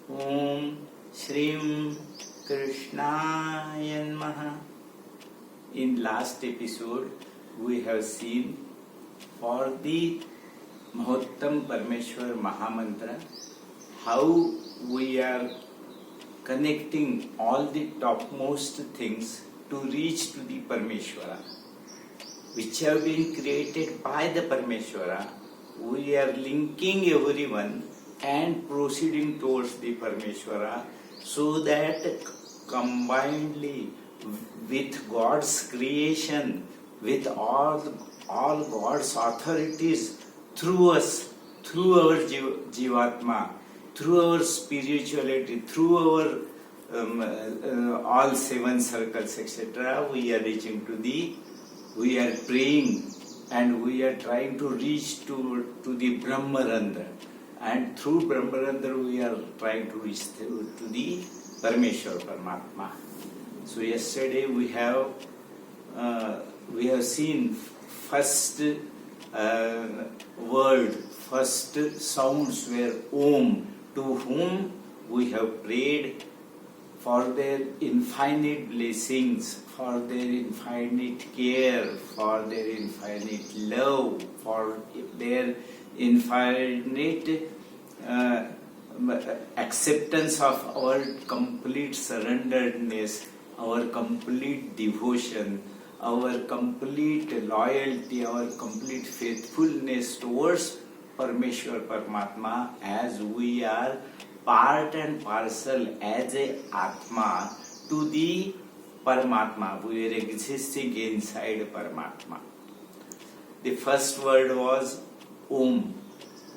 Om Shrim Krishnaya Namaha. In last episode, we have seen for the Mahottam Parmeshwar Mahamantra how we are connecting all the topmost things to reach to the Parmeshwara, which have been created by the Parmeshwara. We are linking everyone and proceeding towards the Parmeshwara so that combinedly with God's creation, with all God's authorities through us, through our Jivatma, through our spirituality, through our all seven circles, etc., we are reaching to we are praying and we are trying to reach to the Brahmarandra. And through Brahmarandra we are trying to reach to the Parmeshwar Paramatma. So yesterday we have seen first word, first sounds were Om, to whom we have prayed for their infinite blessings, for their infinite care, for their infinite love, for their infinite acceptance of our complete surrenderedness, our complete devotion, our complete loyalty, our complete faithfulness towards Parmeshwar Paramatma, as we are part and parcel as a Atma to the Paramatma. We are existing inside Paramatma. The first word was Om.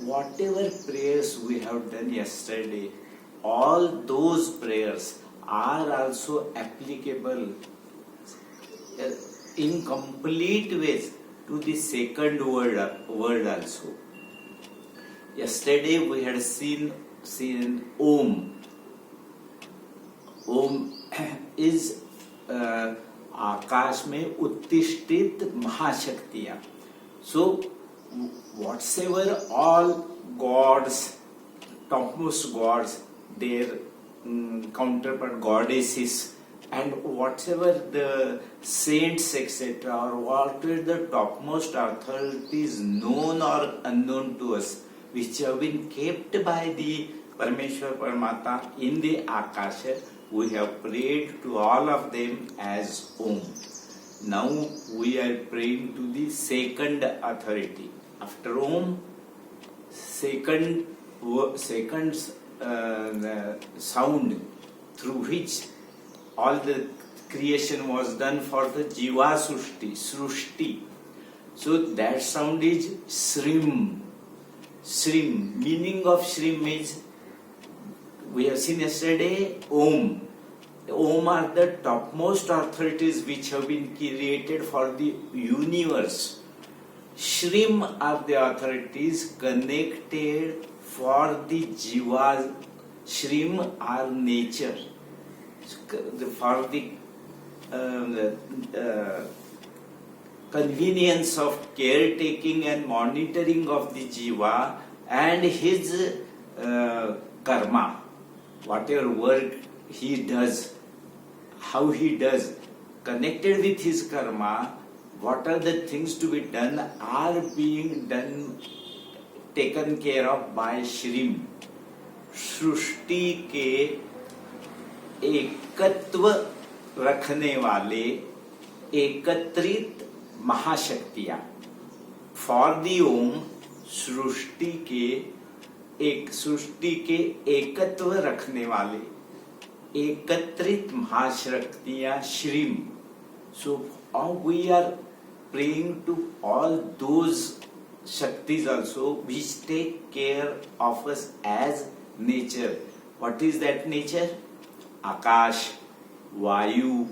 Whatever prayers we have done yesterday, all those prayers are also applicable in complete ways to the second word also. Yesterday we had seen Om. Om is आकाश में उत्तिष्ठित महाशक्तियां. So whatsoever all gods, topmost gods, their counterpart goddesses, and whatever the saints, etc., or whatever the topmost authorities known or unknown to us, which have been kept by the Parmeshwar Paramata in the Akasha, we have prayed to all of them as Om. Now we are praying to the second authority. After Om, second sound through which all the creation was done for the Jiva Srushti. So that sound is Shrim. Shrim. Meaning of Shrim is, we have seen yesterday, Om. Om are the topmost authorities which have been created for the universe. Shrim are the authorities connected for the Jiva. Shrim are nature. For the convenience of caretaking and monitoring of the Jiva and his karma, whatever work he does, how he does, connected with his karma, what are the things to be done are being done, taken care of by Shrim. सृष्टि के एकत्व रखने वाले एकत्रित महाशक्तियां. For the ओम, सृष्टि के एकत्व रखने वाले एकत्रित महाशक्तियां श्रीम. So we are praying to all those Shaktis also which take care of us as nature. What is that nature? Akash, Vayu,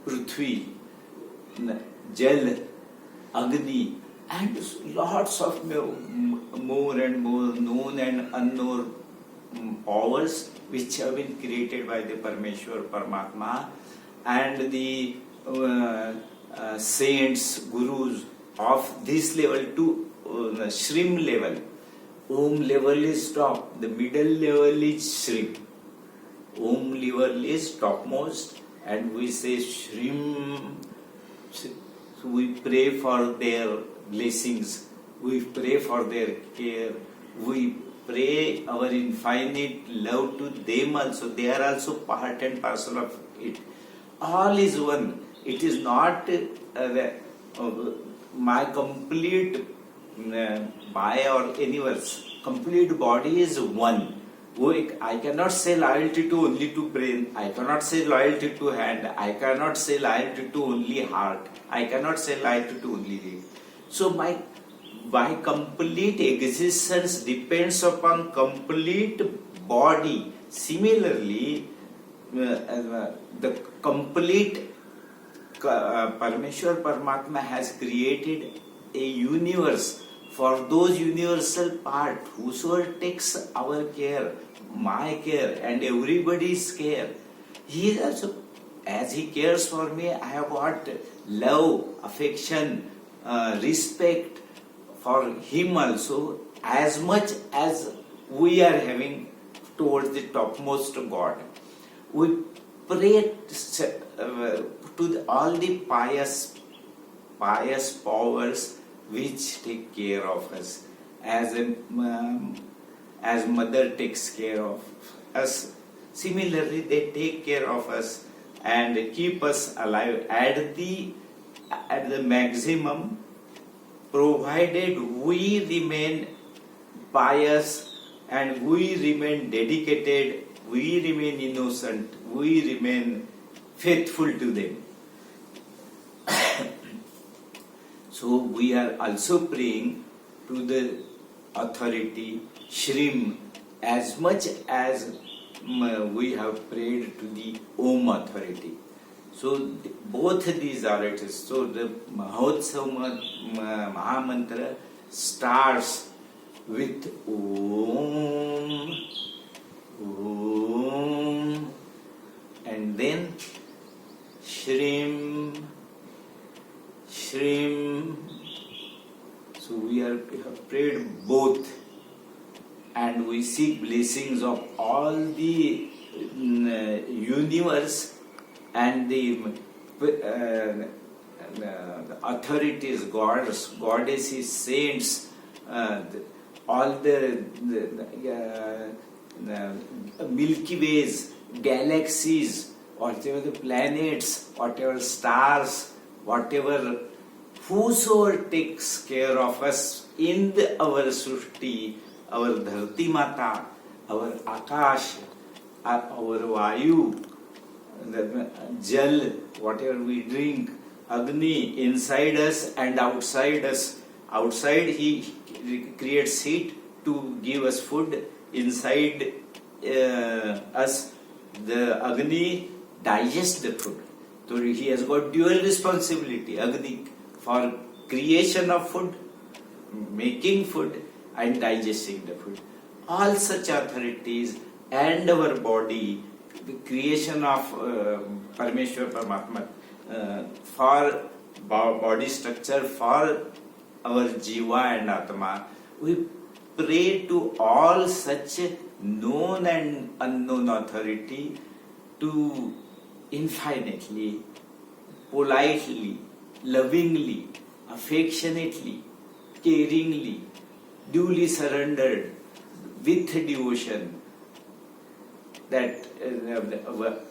Prithvi, Jal, Agni, and lots of more and more known and unknown powers which have been created by the Parmeshwar Paramatma, and the saints, gurus of this level to Shrim level, Om level is top, the middle level is Shrim. Om level is topmost, and we say Shrim. So we pray for their blessings, we pray for their care, we pray our infinite love to them also. They are also part and parcel of it. All is one. It is not my complete by or universe. Complete body is one. I cannot say loyalty to only to brain. I cannot say loyalty to hand. I cannot say loyalty to only heart. I cannot say loyalty to only leg. So my complete existence depends upon complete body. Similarly, the complete Parameshwar Paramatma has created a universe for those universal part. Whosoever takes our care, my care, and everybody's care, he is also, as he cares for me, I have got love, affection, respect for him also, as much as we are having towards the topmost God. We pray to all the pious powers which take care of us, as mother takes care of us. Similarly, they take care of us and keep us alive at the maximum, provided we remain pious and we remain dedicated, we remain innocent, we remain faithful to them. So we are also praying to the authority Shrim as much as we have prayed to the Om authority. So both these are it is. So the Mahotsav Mahamantra starts with Om, Om, and then Shrim, Shrim. So we have prayed both, and we seek blessings of all the universe and the authorities, gods, goddesses, saints, all the Milky Ways, galaxies, whatever the planets, whatever stars, whatever, whosoever takes care of us in our Srishti, our Dharti Mata, our Akash, our Vayu, the Jal, whatever we drink, Agni, inside us and outside us. Outside he creates heat to give us food. Inside us, the Agni digests the food. So he has got dual responsibility, Agni, for creation of food, making food, and digesting the food. All such authorities and our body, the creation of Parameshwar Paramatma, for body structure, for our Jiva and Atma, we pray to all such known and unknown authority to infinitely, politely, lovingly, affectionately, caringly, duly surrendered with devotion, that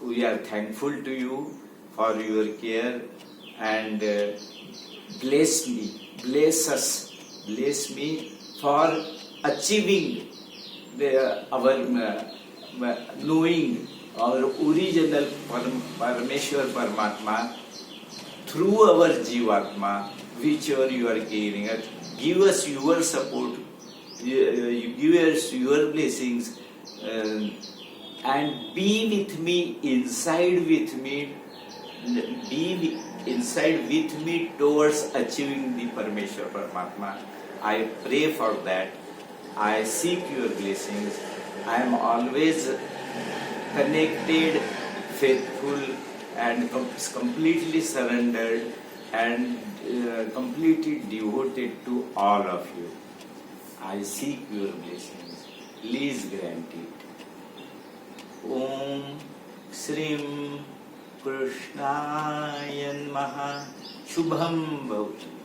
we are thankful to you for your care, and bless me, bless us, bless me for achieving our knowing our original Parameshwar Paramatma through our Jivatma, whichever you are giving us. Give us your support, you give us your blessings, and be with me, inside with me, be inside with me towards achieving the Parameshwar Paramatma. I pray for that. I seek your blessings. I am always connected, faithful, and completely surrendered and completely devoted to all of you. I seek your blessings. Please grant it. Om Shrim Krishnaya Namaha. Shubham Bhavatu.